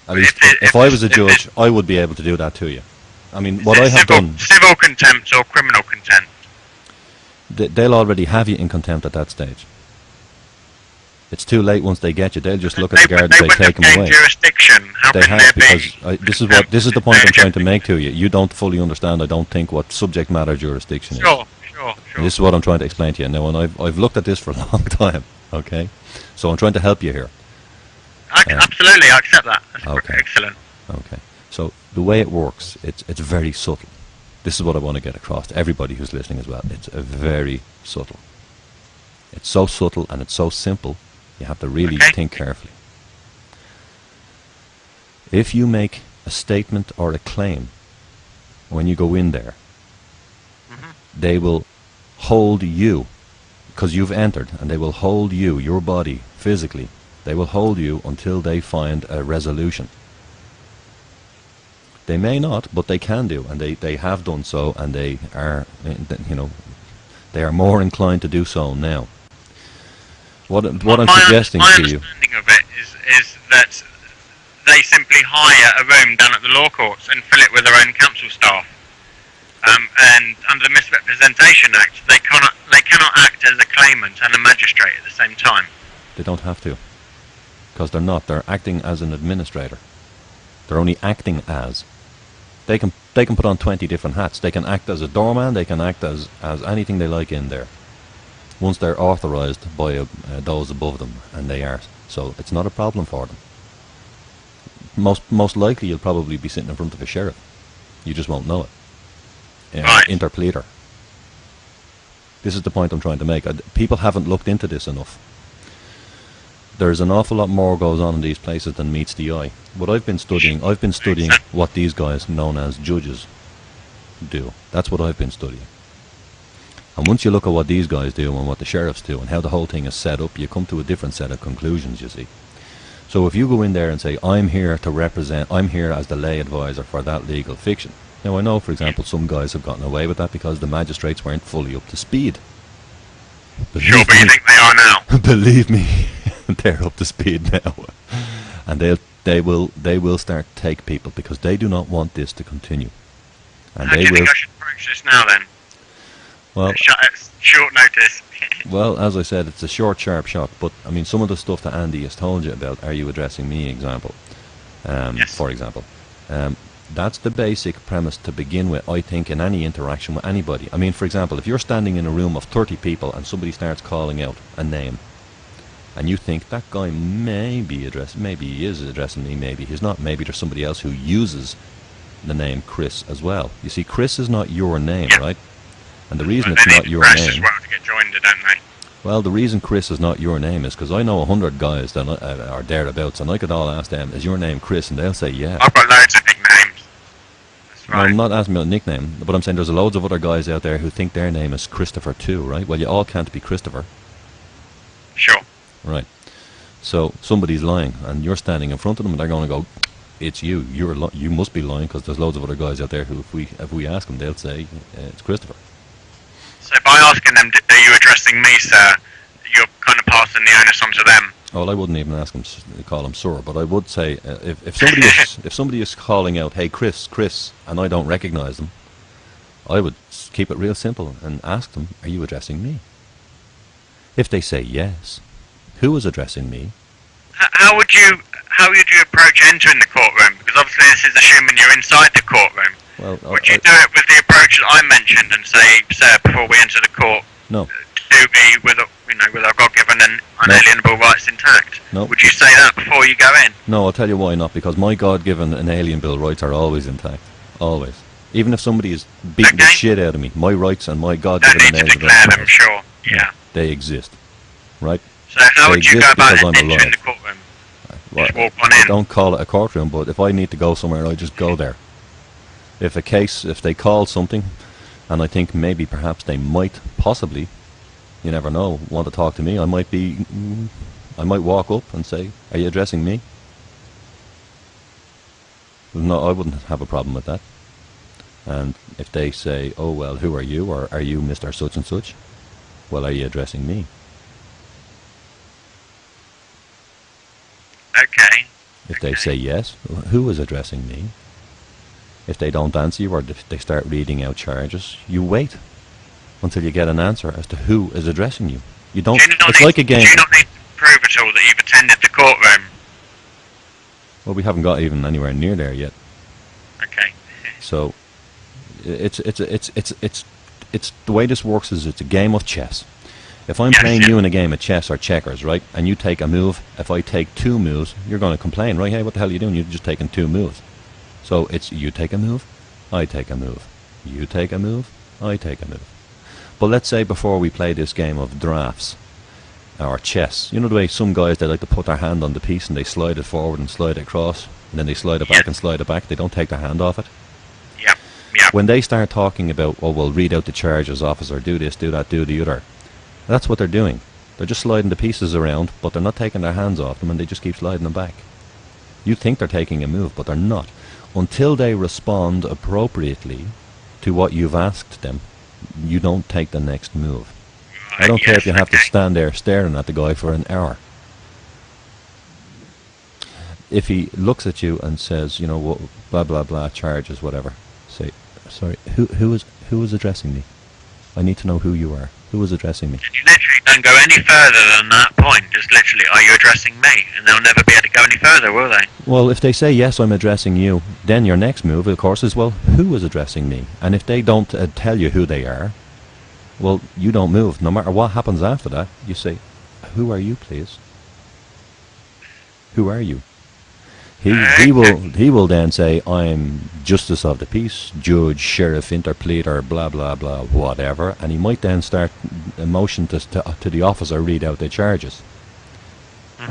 At least, if I was a judge, I would be able to do that to you. I mean, what I have done... Civil contempt or criminal contempt? They'll already have you in contempt at that stage. It's too late once they get you. They'll just look at the guard and say, take them away. Jurisdiction. How they can have, there because this is the point I'm trying to make to you. You don't fully understand, I don't think, what subject matter jurisdiction is. Sure. This is what I'm trying to explain to you now, and I've looked at this for a long time. Okay, so I'm trying to help you here. Absolutely, I accept that. That's okay. Excellent. Okay, so the way it works, it's very subtle. This is what I want to get across to everybody who's listening as well. It's very subtle. It's so subtle and it's so simple. You have to really think carefully. If you make a statement or a claim when you go in there, they will hold you, because you've entered, and they will hold you, your body, physically. They will hold you until they find a resolution. They may not, but they can do, and they have done so, and they are, they are more inclined to do so now. What I'm suggesting to you... My understanding of it is that they simply hire a room down at the law courts and fill it with their own counsel staff. And under the Misrepresentation Act, they cannot act as a claimant and a magistrate at the same time. They don't have to, because they're not. They're acting as an administrator. They're only acting as. They can put on 20 different hats. They can act as a doorman. They can act as anything they like in there. Once they're authorised by those above them, and they are. So it's not a problem for them. Most likely you'll probably be sitting in front of a sheriff. You just won't know it. Interpleader. This is the point I'm trying to make. People haven't looked into this enough. There's an awful lot more goes on in these places than meets the eye. What I've been studying what these guys known as judges do. That's what I've been studying. And once you look at what these guys do and what the sheriffs do and how the whole thing is set up, you come to a different set of conclusions, you see. So if you go in there and say, I'm here as the lay advisor for that legal fiction. Now I know, for example, some guys have gotten away with that because the magistrates weren't fully up to speed. Sure, but you think they are now? Believe me, they're up to speed now. And they will start to take people because they do not want this to continue. And how do you think I should approach this now then? Well, short notice. Well, as I said, it's a short, sharp shock. But I mean, some of the stuff that Andy has told you about, are you addressing me? Example, yes. For example, that's the basic premise to begin with. I think in any interaction with anybody. I mean, for example, if you're standing in a room of 30 people and somebody starts calling out a name, and you think that guy maybe he is addressing me, maybe he's not. Maybe there's somebody else who uses the name Chris as well. You see, Chris is not your name, right? And the reason it's not your name... as well to get joined, don't they? Well, the reason Chris is not your name is because I know 100 guys that are thereabouts, and I could all ask them, is your name Chris? And they'll say, yeah. I've got loads of nicknames. That's right. No, I'm not asking about a nickname, but I'm saying there's loads of other guys out there who think their name is Christopher too, right? Well, you all can't be Christopher. Sure. Right. So somebody's lying, and you're standing in front of them, and they're going to go, it's you. You must be lying, because there's loads of other guys out there who, if we ask them, they'll say, it's Christopher. So by asking them, are you addressing me, sir, you're kind of passing the onus onto them? Well, I wouldn't even ask them to call him sir, but I would say, if somebody is calling out, hey, Chris, and I don't recognise them, I would keep it real simple and ask them, are you addressing me? If they say yes, who is addressing me? How would you approach entering the courtroom? Because obviously this is assuming you're inside the courtroom. Well, would you do it with the approach that I mentioned and say, sir, before we enter the court, no, do me with our God-given and unalienable rights intact? No. Would you say that before you go in? No, I'll tell you why not. Because my God-given and inalienable rights are always intact, always. Even if somebody is beating the shit out of me, my rights and my God-given and inalienable rights, them, sure. Yeah, they exist, right? So how would you go about entering the courtroom? Well, just walk on in. I don't call it a courtroom, but if I need to go somewhere, I just go there. If they call something, and I think maybe perhaps they might possibly, you never know, want to talk to me, I might walk up and say, are you addressing me? No, I wouldn't have a problem with that. And if they say, oh well, who are you, or are you Mr. Such and Such? Well, are you addressing me? Okay. If they say yes, who is addressing me? If they don't answer you, or if they start reading out charges, you wait until you get an answer as to who is addressing you. You don't. It's like a game. Do you not need to prove at all that you've attended the courtroom? Well, we haven't got even anywhere near there yet. Okay. So, it's the way this works is it's a game of chess. If I'm playing you in a game of chess or checkers, right, and you take a move, if I take 2 moves, you're going to complain, right? Hey, what the hell are you doing? You're just taking 2 moves. So it's you take a move, I take a move. You take a move, I take a move. But let's say before we play this game of drafts or chess, you know the way some guys, they like to put their hand on the piece and they slide it forward and slide it across, and then they slide it back and slide it back. They don't take their hand off it. Yeah. Yeah. When they start talking about, oh, we'll read out the charges, officer, do this, do that, do the other, that's what they're doing. They're just sliding the pieces around, but they're not taking their hands off them, and they just keep sliding them back. You think they're taking a move, but they're not. Until they respond appropriately to what you've asked them, you don't take the next move. I don't care if you have to stand there staring at the guy for an hour. If he looks at you and says, you know, blah blah blah, charges, whatever, say, sorry, who is addressing me? I need to know who you are. Who is addressing me? You literally don't go any further than that point. Just literally, are you addressing me? And they'll never be able to go any further, will they? Well, if they say, yes, I'm addressing you, then your next move, of course, is, well, who is addressing me? And if they don't tell you who they are, well, you don't move. No matter what happens after that, you say, who are you, please? Who are you? He will then say, I'm justice of the peace, judge, sheriff, interpleader, blah blah blah, whatever, and he might then start a motion to the officer read out the charges,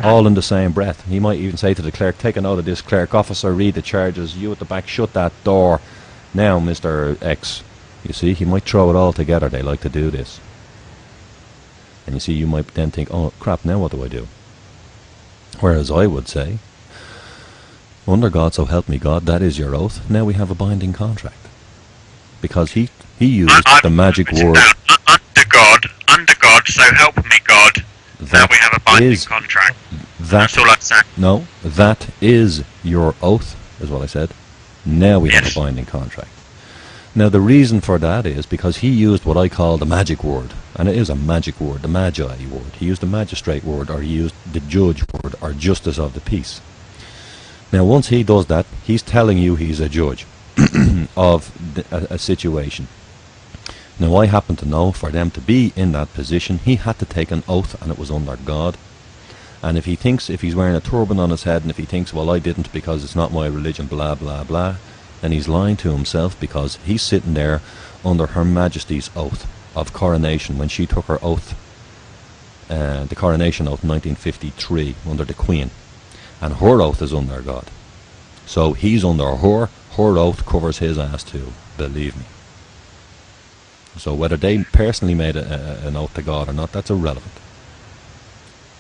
all in the same breath. He might even say to the clerk, take a note of this, clerk, officer, read the charges, you at the back, shut that door now, Mr. X. You see, he might throw it all together. They like to do this. And you see, you might then think, oh crap, now what do I do? Whereas I would say, under God, so help me God, that is your oath. Now we have a binding contract. Because he used the magic word. Under God, so help me God. Now we have a binding contract. That's all I'd say. No, that is your oath, is what I said. Now we have a binding contract. Now the reason for that is because he used what I call the magic word. And it is a magic word, the magi word. He used the magistrate word, or he used the judge word, or justice of the peace. Now once he does that, he's telling you he's a judge of a situation. Now I happen to know, for them to be in that position, he had to take an oath, and it was under God. And if he's wearing a turban on his head, and if he thinks, well, I didn't because it's not my religion, blah blah blah, then he's lying to himself, because he's sitting there under Her Majesty's oath of coronation when she took her oath, the coronation oath in 1953 under the Queen. And her oath is under God. So he's under her oath covers his ass too, believe me. So whether they personally made an oath to God or not, that's irrelevant.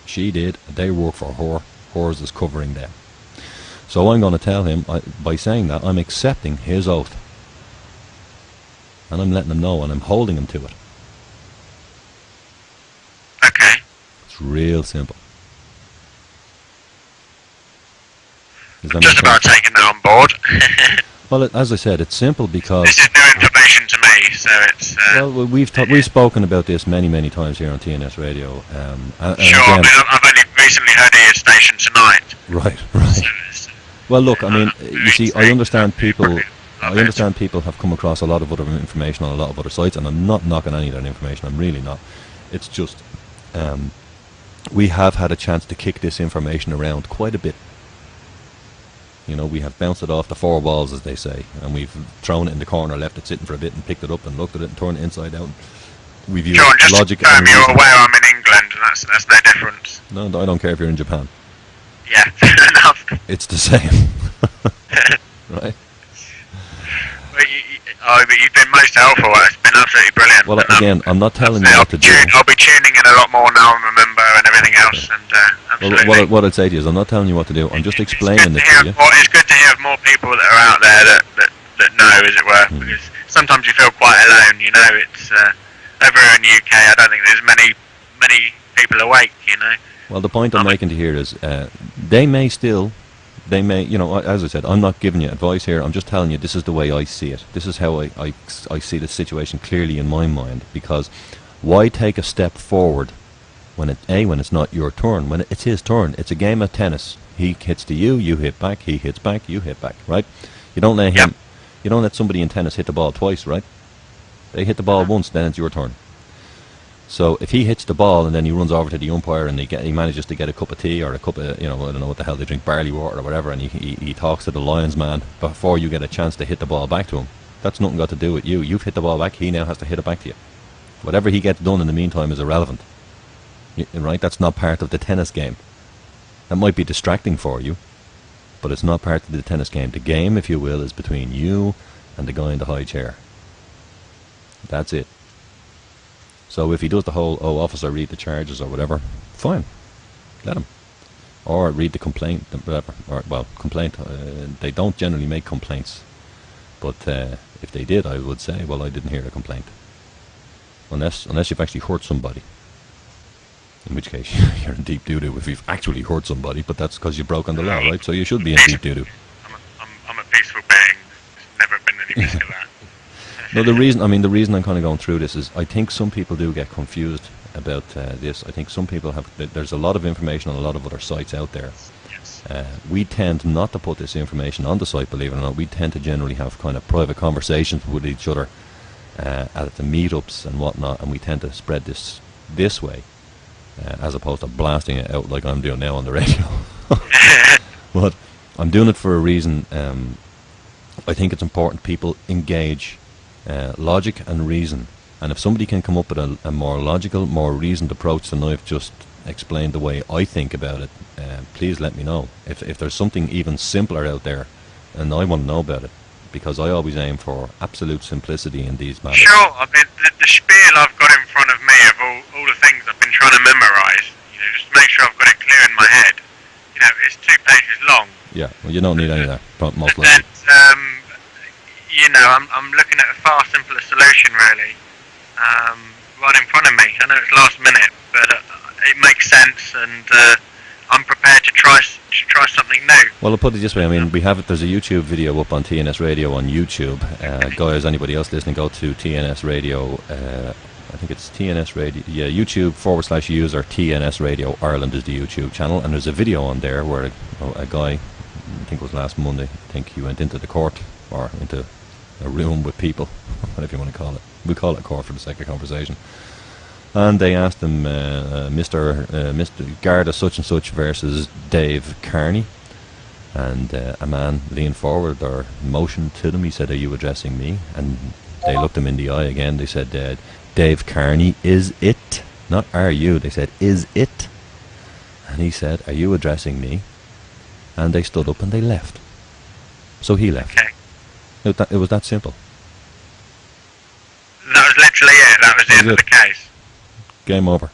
She did, they work for her, hers is covering them. So I'm going to tell him, by saying that, I'm accepting his oath. And I'm letting him know, and I'm holding him to it. Okay. It's real simple. Just about taking that on board. Well, as I said, it's simple because this is new information to me, so it's. Well, we've spoken about this many times here on TNS Radio. Sure, again, I've only recently heard of your station tonight. Right. So well, look, I mean, you see, I understand people have come across a lot of other information on a lot of other sites, and I'm not knocking any of that information. I'm really not. It's just we have had a chance to kick this information around quite a bit. You know, we have bounced it off the 4 walls, as they say, and we've thrown it in the corner, left it sitting for a bit, and picked it up and looked at it and turned it inside out. We've used logic. Sure, just you're aware I'm in England, and that's the difference. No, I don't care if you're in Japan. Yeah, fair enough. It's the same. Right? But you've been most helpful. It's been absolutely brilliant. Well, again, I'm not telling you what to do. I'll be tuning in a lot more now, I remember, and everything else. And absolutely. Well, what I'd say to you is, I'm not telling you what to do. I'm just explaining it to you. It's good to hear of more people that are out there that know, as it were, because sometimes you feel quite alone. You know, it's over in the UK. I don't think there's many people awake. You know. Well, the point I'm making to here is, they may still they may, you know, as I said, I'm not giving you advice here. I'm just telling you this is the way I see it. This is how I see the situation clearly in my mind. Because why take a step forward when it's not your turn? When it's his turn, it's a game of tennis. He hits to you, you hit back. He hits back, you hit back. Right? You don't let him. You don't let somebody in tennis hit the ball twice, right? They hit the ball once, then it's your turn. So if he hits the ball and then he runs over to the umpire and he manages to get a cup of tea or a cup of, you know, I don't know what the hell they drink, barley water or whatever, and he talks to the linesman before you get a chance to hit the ball back to him, that's nothing got to do with you. You've hit the ball back, he now has to hit it back to you. Whatever he gets done in the meantime is irrelevant. Right? That's not part of the tennis game. That might be distracting for you, but it's not part of the tennis game. The game, if you will, is between you and the guy in the high chair. That's it. So if he does the whole, oh, officer, read the charges or whatever, fine, let him. Or read the complaint, whatever. Or, well, complaint, they don't generally make complaints. But if they did, I would say, well, I didn't hear a complaint. Unless you've actually hurt somebody. In which case, you're in deep doo-doo if you've actually hurt somebody, but that's because you've broken the law, right? So you should be in deep doo-doo. I'm a peaceful being. There's never been any risk of that. No, the reason I'm kind of going through this is I think some people do get confused about this. I think some people there's a lot of information on a lot of other sites out there. Yes. We tend not to put this information on the site, believe it or not. We tend to generally have kind of private conversations with each other at the meetups and whatnot, and we tend to spread this way as opposed to blasting it out like I'm doing now on the radio. But I'm doing it for a reason. I think it's important people engage logic and reason, and if somebody can come up with a more logical, more reasoned approach than I've just explained the way I think about it, please let me know. If there's something even simpler out there, and I want to know about it, because I always aim for absolute simplicity in these matters. Sure, I mean, the spiel I've got in front of me of all the things I've been trying to memorise, you know, just to make sure I've got it clear in my head, you know, it's 2 pages long. Yeah, well, you don't need any of that, most likely. You know, I'm looking at a far simpler solution, really, right in front of me. I know it's last minute, but it makes sense, and I'm prepared to try something new. Well, I'll put it this way. I mean, there's a YouTube video up on TNS Radio on YouTube. Guys, anybody else listening, go to TNS Radio. I think it's TNS Radio. Yeah, YouTube/user TNS Radio Ireland is the YouTube channel, and there's a video on there where a guy, I think it was last Monday, I think he went into the court or into a room with people, whatever you want to call it. We call it court for the sake of conversation. And they asked him, Mr. Garda such and such versus Dave Carney. And a man leaned forward or motioned to them. He said, "Are you addressing me?" And they looked him in the eye again. They said, "Dave Carney, is it?" Not "are you?" They said, "Is it?" And he said, "Are you addressing me?" And they stood up and they left. So he left. Okay. It was that simple. That was literally it. That was the end of the case. Game over.